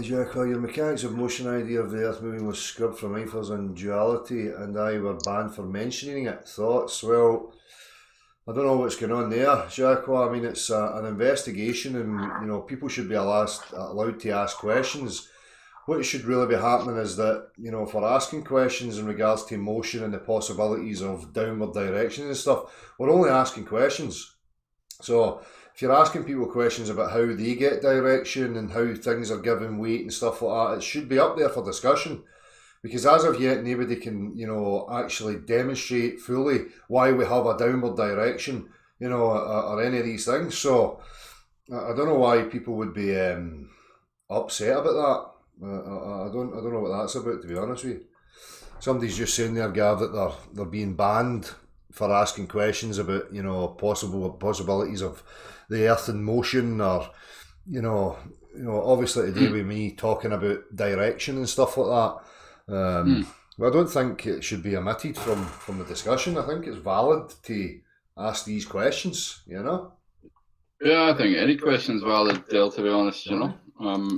Jack, your mechanics of motion idea of the Earth moving was scrubbed from ethers and duality, and I were banned for mentioning it. Thoughts? Well, I don't know what's going on there, Jack. Well, I mean, it's an investigation, and people should be allowed to ask questions. What should really be happening is that if we're asking questions in regards to motion and the possibilities of downward direction and stuff, we're only asking questions. So if you're asking people questions about how they get direction and how things are given weight and stuff like that, it should be up there for discussion. Because as of yet, nobody can, actually demonstrate fully why we have a downward direction, or any of these things. So I don't know why people would be upset about that. I don't know what that's about, to be honest with you. Somebody's just saying there, Gav, that they're being banned for asking questions about possibilities of the Earth in motion, or obviously today with me talking about direction and stuff like that. Well, I don't think it should be omitted from the discussion. I think it's valid to ask these questions. Yeah, I think any question's valid, Dale, to be honest.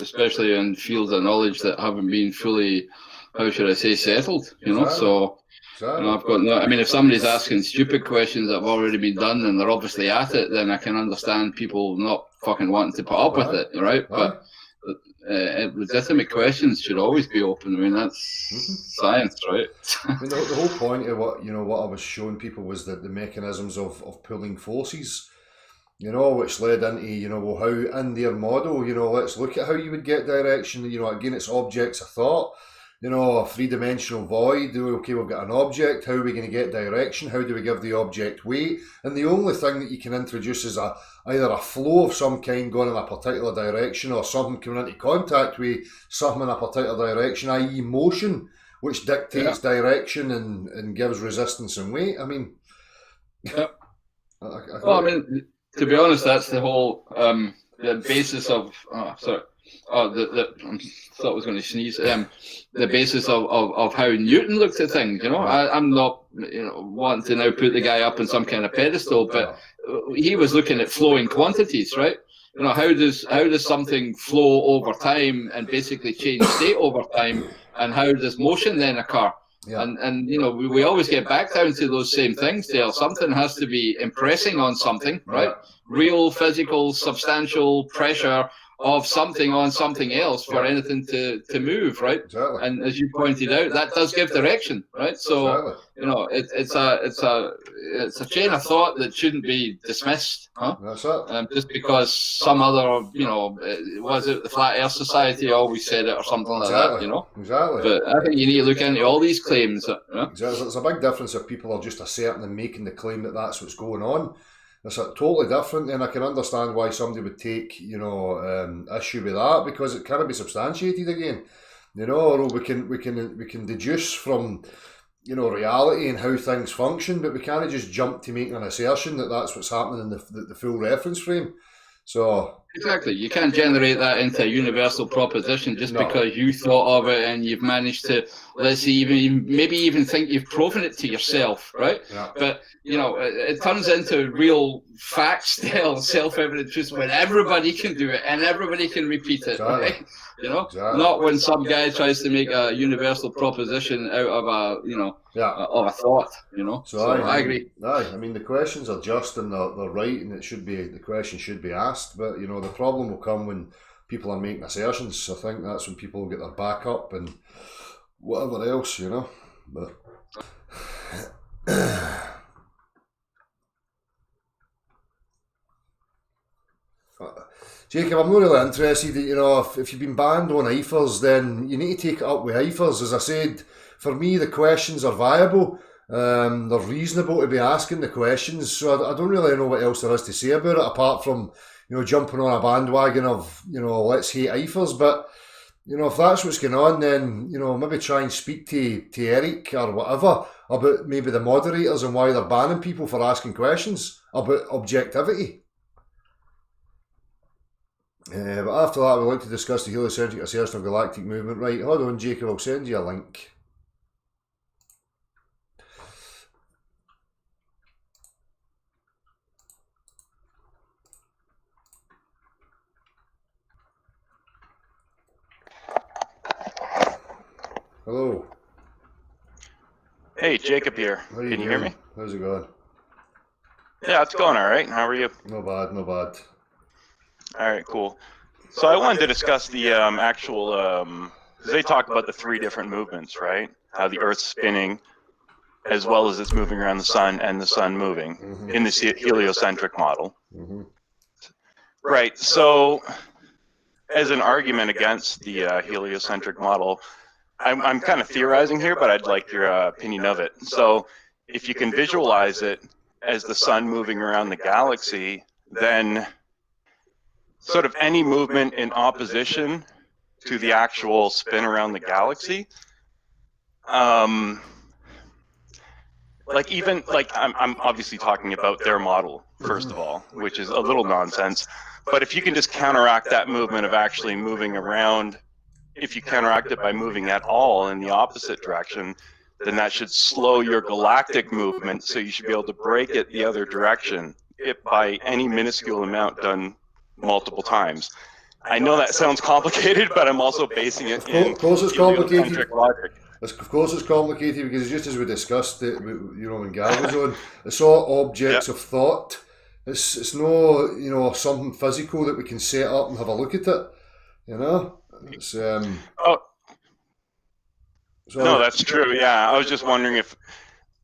Especially in fields of knowledge that haven't been fully, how should I say, settled. Exactly. So. Exactly. I've got no. I mean, if somebody's asking stupid questions that have already been done and they're obviously at it, then I can understand people not fucking wanting to put up with it, right? But legitimate questions should always be open. I mean, that's science, right? I mean, the whole point of what I was showing people was that the mechanisms of pulling forces, which led into well, how in their model, let's look at how you would get direction. Again, it's objects of thought. A three-dimensional void. Okay, we've got an object. How are we going to get direction? How do we give the object weight? And the only thing that you can introduce is either a flow of some kind going in a particular direction, or something coming into contact with something in a particular direction, i.e. motion, which dictates direction and gives resistance and weight. I mean, I mean, to be honest, that's the whole the basis of. I thought I was going to sneeze. The basis of how Newton looked at things. I'm not wanting to now put the guy up on some kind of pedestal, but he was looking at flowing quantities, right? How does something flow over time and basically change state over time, and how does motion then occur? Yeah. And we always get back down to those same things, Dale. Something has to be impressing on something, right? Real physical, substantial pressure of something on something else for anything to move, right? Exactly. And as you pointed out, that does give direction, right? So it's a chain of thought that shouldn't be dismissed, huh? That's it. Just because some other, was it the Flat Earth Society always said it or something like that, Exactly. But I think you need to look into all these claims. Exactly. There's a big difference if people are just asserting and making the claim that that's what's going on. It's totally different, and I can understand why somebody would take, issue with that, because it can't be substantiated again, or we can deduce from, reality and how things function, but we can't just jump to make an assertion that that's what's happening in the full reference frame. So exactly, you can't generate that into a universal proposition just because you thought of it and you've managed to, let's see, maybe even think you've proven it to yourself, right? Yeah. But it turns into real facts, self-evident truths when everybody can do it and everybody can repeat it, right? Exactly. Not when some guy tries to make a universal proposition out of of a thought, So I agree. I mean, the questions are just and they're right, and the question should be asked. But the problem will come when people are making assertions. I think that's when people will get their back up and whatever else, But Jacob, I'm not really interested that, if you've been banned on IFERs, then you need to take it up with IFERs. As I said, for me, the questions are viable. They're reasonable to be asking the questions. So I don't really know what else there is to say about it, apart from, jumping on a bandwagon of, let's hate IFERs. But, if that's what's going on, then, maybe try and speak to Eric or whatever about maybe the moderators and why they're banning people for asking questions about objectivity. But after that, we'd like to discuss the heliocentric assertion of galactic movement. Right, hold on, Jacob, I'll send you a link. Hello. Hey, Jacob here. How you Can you doing? hear me? How's it going? Yeah, it's going all right. How are you? No bad, no bad. All right, cool. So I wanted to discuss the actual, because they talk about the three different movements, right? How the Earth's spinning, as well as it's moving around the sun and the sun moving in this heliocentric model. Mm-hmm. Right. So as an argument against the heliocentric model, I'm kind of theorizing here, but I'd like your opinion of it. So if you can visualize it as the sun moving around the galaxy, then sort of any movement in opposition to the actual spin around the galaxy, I'm obviously talking about their model, first of all, which is a little nonsense. But if you can just counteract that movement of actually moving around, if you counteract it by moving at all in the opposite direction, then that should slow your galactic movement, so you should be able to break it the other direction by any minuscule amount done multiple times. I know that sounds complicated, but I'm also basing it in Of course it's complicated. heliocentric logic. Of course it's complicated because just as we discussed it, when Gav was on, it's all objects of thought. It's no, something physical that we can set up and have a look at it. It's No, that's true. Yeah, I was just wondering if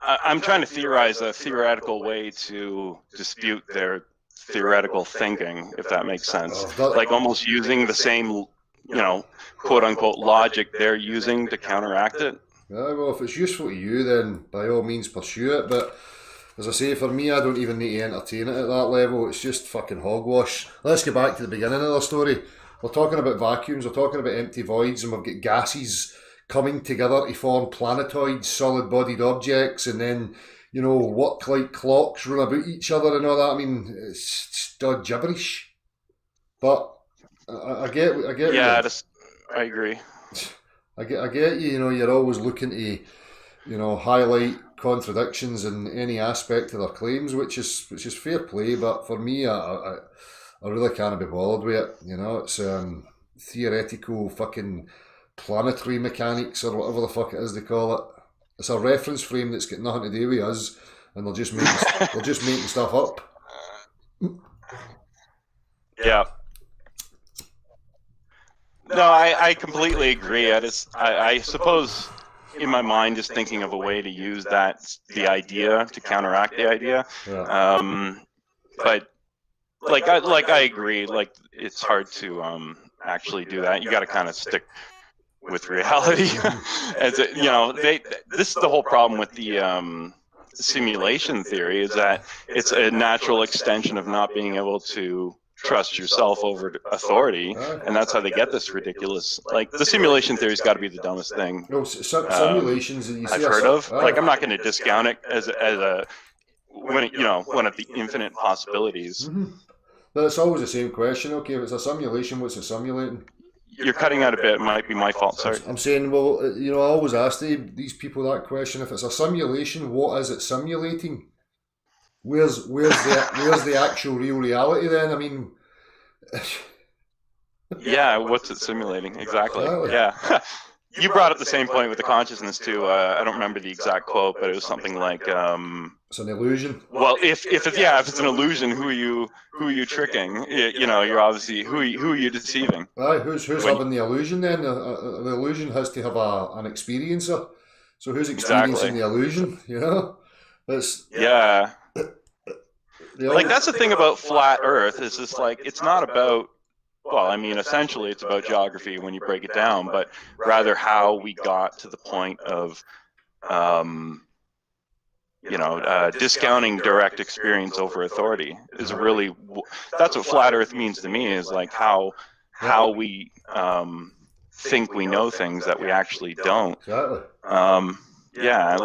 I'm trying to theorize a theoretical way to dispute their theoretical thinking, if that makes sense. Like almost using the same, quote unquote logic they're using to counteract it. Yeah, well, if it's useful to you, then by all means pursue it. But as I say, for me, I don't even need to entertain it at that level. It's just fucking hogwash. Let's get back to the beginning of the story. We're talking about vacuums, we're talking about empty voids, and we've got gases coming together to form planetoids, solid-bodied objects, and then, work like clocks, run about each other and all that. I mean, it's dog gibberish. But I get. Yeah, I agree. I get you. You're always looking to, highlight contradictions in any aspect of their claims, which is fair play. But for me, I really can't be bothered with it. It's theoretical fucking planetary mechanics or whatever the fuck it is they call it. It's a reference frame that's got nothing to do with us, and they're just making stuff up. Yeah. No, I completely agree. I suppose in my mind just thinking of a way to use the idea to counteract the idea. Yeah. But I agree. Like it's hard to actually do that. You got to kind of stick with reality. This is the whole problem with the simulation theory, is that it's a natural extension of not being able to trust yourself over authority, and that's how they get this ridiculous. Like the simulation theory's got to be the dumbest thing. No, simulations that you I've heard of. Like I'm not going to discount it as one of the infinite possibilities. Mm-hmm. But it's always the same question. Okay, if it's a simulation, what's it simulating? You're cutting out a bit. It might be my fault. Sorry. I'm saying, well, I always ask these people that question. If it's a simulation, what is it simulating? Where's the actual real reality then? I mean, yeah, what's it simulating exactly? Exactly. Yeah. You brought up the same point with the consciousness too. I don't remember the exact quote, but it was something like, it's an illusion. Well, if it's an illusion, who are you tricking? You're obviously who are you deceiving? Aye, who's having the illusion then? The illusion has to have an experiencer. So who's experiencing the illusion? It's yeah. Like that's the thing about flat Earth, is just like it's not about. Well, I mean, essentially, it's about geography when you break it down, but rather how we got to the point of, discounting direct experience over authority is really, that's what flat Earth means to me, is like how we think we know things that we actually don't. Exactly.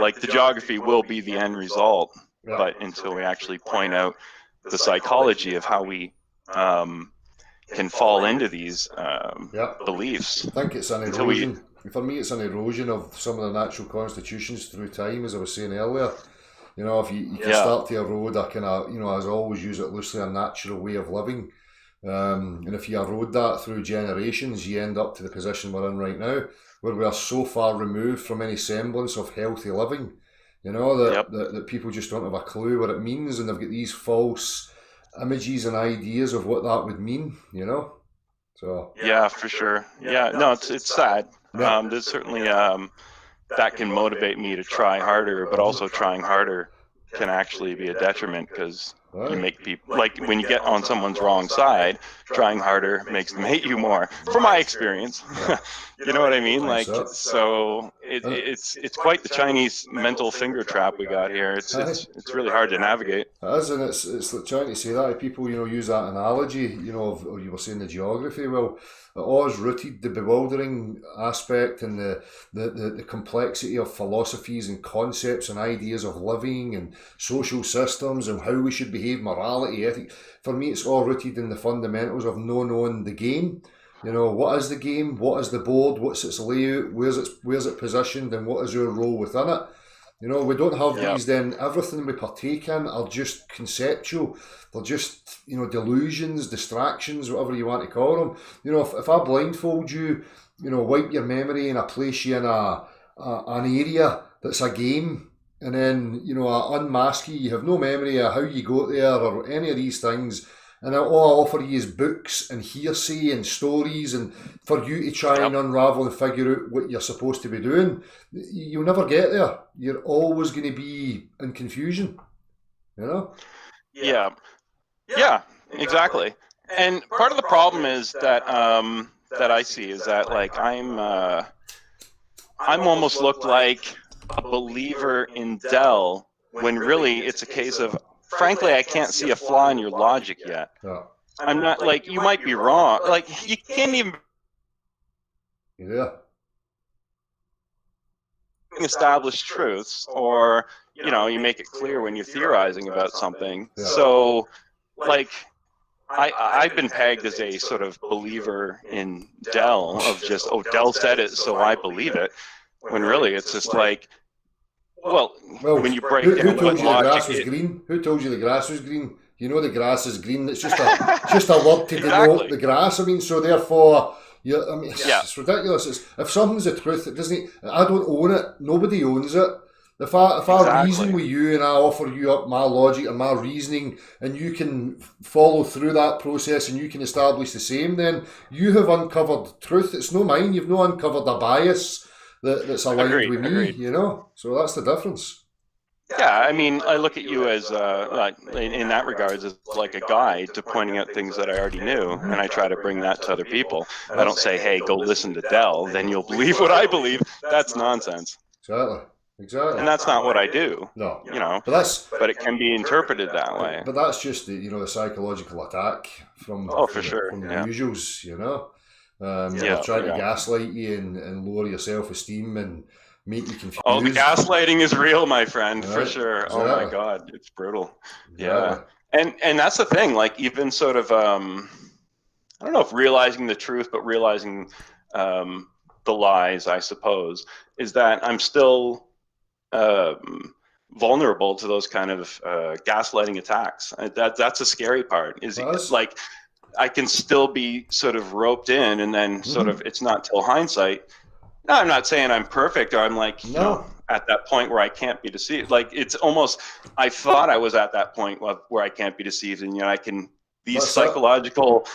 Like the geography will be the end result, but until we actually point out the psychology of how we can fall into these beliefs. I think it's an erosion. For me, it's an erosion of some of the natural constitutions through time, as I was saying earlier. If you can start to erode a kind of, as I always use it loosely, a natural way of living, And if you erode that through generations, you end up to the position we're in right now, where we are so far removed from any semblance of healthy living, Yep. that people just don't have a clue what it means, and they've got these false images and ideas of what that would mean, So, Yeah, for sure. Yeah, no, it's sad. yeah. There's certainly that can motivate me to try harder, but also trying harder can actually be a detriment because you Aye. make people, like when you get on someone's wrong side, trying harder makes them hate you more. From my experience, you know what I mean? Like, so it's quite the Chinese mental finger trap we got here. It's really hard to navigate. It is, and it's like trying to say that people, use that analogy, of you were saying the geography. Well, it always rooted the bewildering aspect and the complexity of philosophies and concepts and ideas of living and social systems and how we should behave, morality, ethic. For me, it's all rooted in the fundamentals of knowing the game. What is the game? What is the board? What's its layout? Where's it positioned? And what is your role within it? We don't have these, then everything we partake in are just conceptual. They're just, delusions, distractions, whatever you want to call them. If I blindfold you, wipe your memory and I place you in an area that's a game, and then, I unmask you, you have no memory of how you got there or any of these things, and all I offer you is books and hearsay and stories, and for you to try and unravel and figure out what you're supposed to be doing. You'll never get there. You're always going to be in confusion, Yeah, exactly. And part of the problem is that that I see is that like I'm almost looked like a believer in Dell when really it's a case of, frankly, I can't see a flaw in your logic yet. Yeah. I'm not, like, you might be wrong. Like, you can't even establish truths, or, you make it clear when you're theorizing about something. Yeah. So, like, I've been pegged as a sort of believer in Dell, of just, Dell said it, so I believe it. When really it's just like, well, when you break who down told what you the grass logic was green? Who told you the grass was green? The grass is green. It's just a word to denote the grass. I mean, so therefore, it's ridiculous. If something's the truth, it doesn't. I don't own it. Nobody owns it. If I reason with you and I offer you up my logic and my reasoning, and you can follow through that process and you can establish the same, then you have uncovered truth. It's no mine. You've not uncovered a bias that's aligned with me. So that's the difference. Yeah, I mean, I look at you as, like, in that regards, as like a guide to pointing out things that I already knew, and I try to bring that to other people. I don't say, hey, go listen to Dell, then you'll believe what I believe. That's nonsense. Exactly. And that's not what I do. No. But it can be interpreted that way. But that's just the psychological attack from the usuals, They're trying to gaslight you and lower your self-esteem and make you confused. Oh, the gaslighting is real, my friend, for sure. Exactly. Oh my God, it's brutal. Exactly. Yeah. And that's the thing, like, even sort of, I don't know if realizing the truth, but realizing the lies, I suppose, is that I'm still vulnerable to those kind of gaslighting attacks. That's a scary part, is like, I can still be sort of roped in, and then sort of, it's not till hindsight. No, I'm not saying I'm perfect, or I'm like, at that point where I can't be deceived. Like, it's almost, I thought I was at that point where I can't be deceived, and I can, these psychological,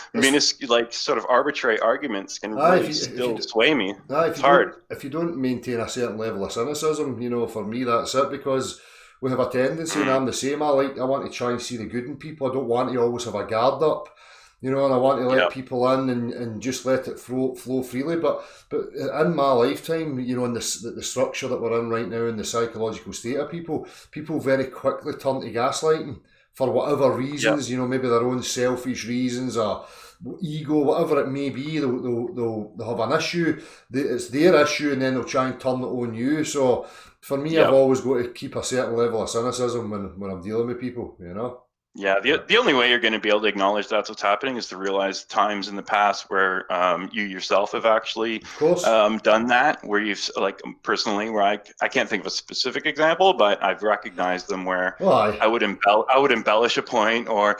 like, sort of arbitrary arguments can really still sway me. It's hard. If you don't maintain a certain level of cynicism, for me, that's it, because we have a tendency, and I'm the same, I want to try and see the good in people. I don't want to always have a guard up. And I want to let people in and just let it flow freely. But in my lifetime, in the structure that we're in right now, in the psychological state of people very quickly turn to gaslighting for whatever reasons. Maybe their own selfish reasons or ego, whatever it may be. They'll have an issue. It's their issue, and then they'll try and turn it on you. So for me, I've always got to keep a certain level of cynicism when I'm dealing with people. Yeah, the only way you're going to be able to acknowledge that's what's happening is to realize times in the past where you yourself have actually done that, where you've, like, personally, where I can't think of a specific example, but I've recognized them where I would embellish a point or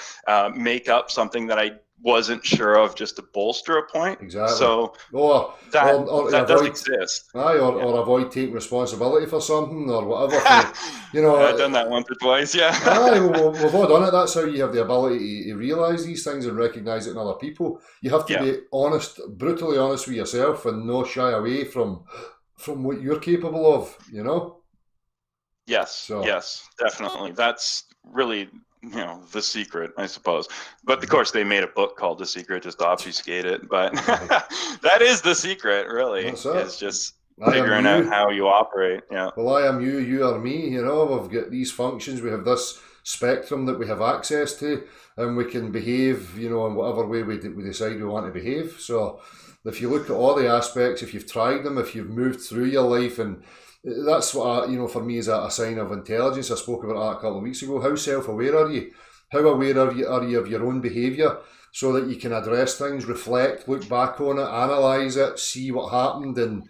make up something that I wasn't sure of, just to bolster a point. Exactly. So Or that does avoid, exist. or avoid taking responsibility for something or whatever. I've done that once or twice. Yeah. We've all done it. That's how you have the ability to realise these things and recognise it in other people. You have to be honest, brutally honest with yourself, and no shy away from what you're capable of. Yes, yes, definitely. That's really, the secret, I suppose. But of course, they made a book called The Secret just to obfuscate it. But that is the secret, really, is just figuring out how you operate. Yeah. Well, I am you, you are me. We've got these functions. We have this spectrum that we have access to, and we can behave, in whatever way we decide we want to behave. So, if you look at all the aspects, if you've tried them, if you've moved through your life, and that's what for me is a sign of intelligence. I spoke about that a couple of weeks ago. How self-aware are you? How aware are you of your own behaviour, so that you can address things, reflect, look back on it, analyse it, see what happened, and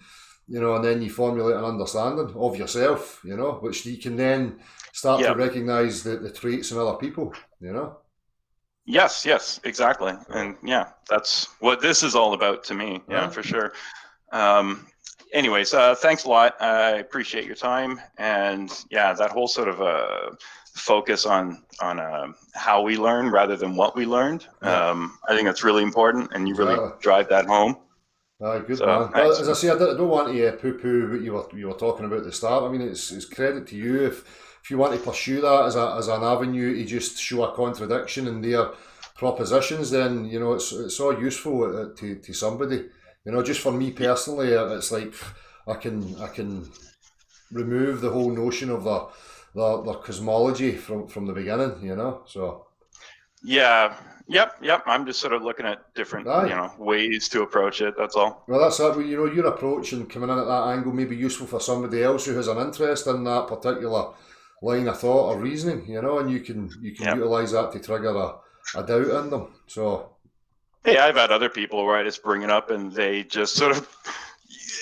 then you formulate an understanding of yourself, which you can then start to recognise the traits in other people, Yes, exactly. And that's what this is all about to me. Yeah, for sure. Anyways, thanks a lot. I appreciate your time, and that whole sort of focus on how we learn rather than what we learned. I think that's really important, and you really drive that home. Good man. Well, as I say, I don't want to poo-poo what you were talking about at the start. I mean, it's credit to you if you want to pursue that as an avenue to just show a contradiction in their propositions. Then it's all useful to somebody. Just for me personally, it's like I can remove the whole notion of the cosmology from the beginning. So. Yeah. Yep. I'm just sort of looking at different, ways to approach it. That's all. Well, that's it. Your approach and coming in at that angle may be useful for somebody else who has an interest in that particular line of thought or reasoning. And you can utilise that to trigger a doubt in them. So. Hey, I've had other people where I just bring it up and they just sort of,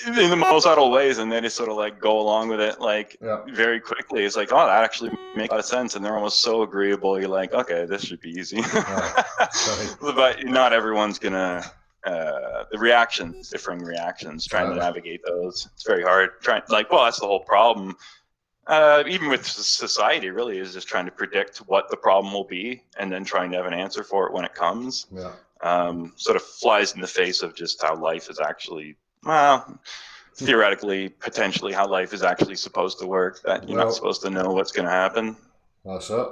in the most subtle ways, and they just sort of like go along with it very quickly. It's like, oh, that actually makes a lot of sense, and they're almost so agreeable. You're like, okay, this should be easy. But not everyone's gonna. The reactions, differing reactions, trying to navigate those. It's very hard. That's the whole problem. Even with society, really, is just trying to predict what the problem will be, and then trying to have an answer for it when it comes. Sort of flies in the face of just how life is actually. Well, theoretically, potentially, how life is actually supposed to work. That you're not supposed to know what's going to happen. That's it.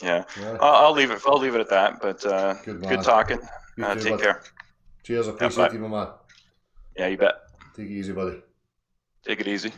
Yeah. I'll leave it at that. But good talking. Take care. Cheers. Appreciate you, my man. Yeah, you bet. Take it easy, buddy. Take it easy.